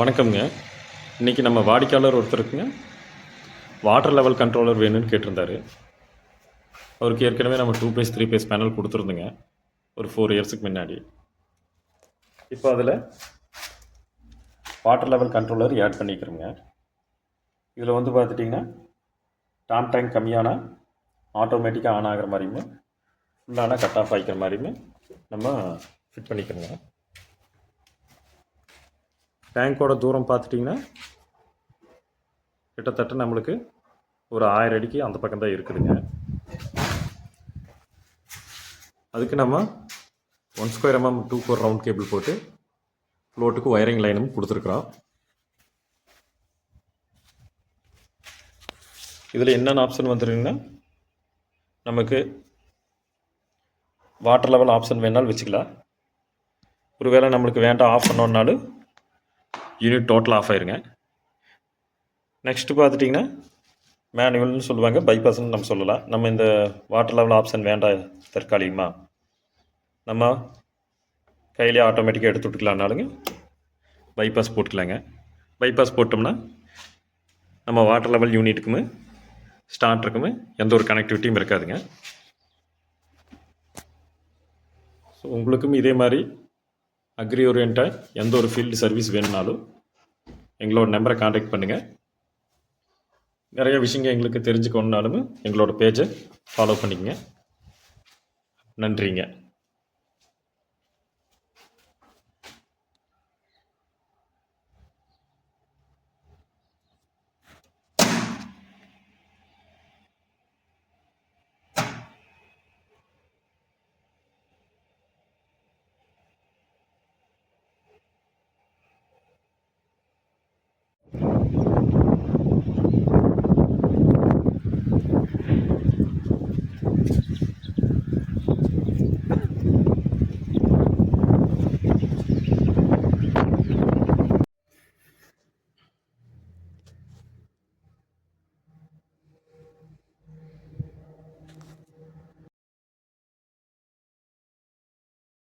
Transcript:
வணக்கம்ங்க. இன்றைக்கி நம்ம வாடிக்கையாளர் ஒருத்தருக்குங்க வாட்டர் லெவல் கண்ட்ரோலர் வேணும்னு கேட்டிருந்தாரு. அவருக்கு ஏற்கனவே நம்ம 2 பேஸ் 3 பேஸ் பேனல் கொடுத்துருந்தோங்க ஒரு 4 இயர்ஸுக்கு முன்னாடி. இப்போ அதில் வாட்டர் லெவல் கண்ட்ரோலர் ஆட் பண்ணிக்கிறோங்க. இதில் வந்து பார்த்துட்டிங்கன்னா டாம் டேங்க் கம்மியான ஆட்டோமேட்டிக்காக ஆன் ஆகிற மாதிரியுமே ஃபுல்லான கட் ஆஃப் ஆகிக்கிற மாதிரியுமே நம்ம ஃபிட் பண்ணிக்கிறோங்க. டேங்கோட தூரம் பார்த்துட்டிங்கன்னா கிட்டத்தட்ட நம்மளுக்கு ஒரு 1000 அடிக்கு அந்த பக்கம் தான் இருக்குதுங்க. அதுக்கு நம்ம 1 square mm 2 core round cable போட்டு ஃப்ளோட்டுக்கு ஒயரிங் லைனும் கொடுத்துருக்குறோம். இதில் என்னென்ன ஆப்ஷன் வந்துருங்கன்னா, நமக்கு வாட்டர் லெவல் ஆப்ஷன் வேணாலும் வச்சுக்கலாம். ஒருவேளை நம்மளுக்கு வேண்டாம் ஆஃப் பண்ணோன்னாலும் யூனிட் டோட்டல் ஆஃப் ஆயிருங்க. நெக்ஸ்ட்டு பார்த்துட்டிங்கன்னா மேனுவல்னு சொல்லுவாங்க, பைபாஸ்ன்னு நம்ம சொல்லலாம். நம்ம இந்த வாட்டர் லெவல் ஆப்ஷன் வேண்டாம் தற்காலிகமாக நம்ம கையிலே ஆட்டோமேட்டிக்காக எடுத்து விட்டுக்கலான்னாலுங்க பைபாஸ் போட்டுக்கலாங்க. பைபாஸ் போட்டோம்னா நம்ம வாட்டர் லெவல் யூனிட்டுக்குமே ஸ்டார்டருக்குமே எந்த ஒரு கனெக்டிவிட்டியும் இருக்காதுங்க. ஸோ உங்களுக்கும் இதே மாதிரி அக்ரி ஓரியன்டாக எந்த ஒரு ஃபீல்டு சர்வீஸ் வேணும்னாலும் எங்களோட நம்பரை காண்டாக்ட் பண்ணுங்கள். நிறைய விஷயங்கள் எங்களுக்கு தெரிஞ்சுக்கணுன்னாலும் எங்களோட பேஜை ஃபாலோ பண்ணிக்கங்க. நன்றிங்க.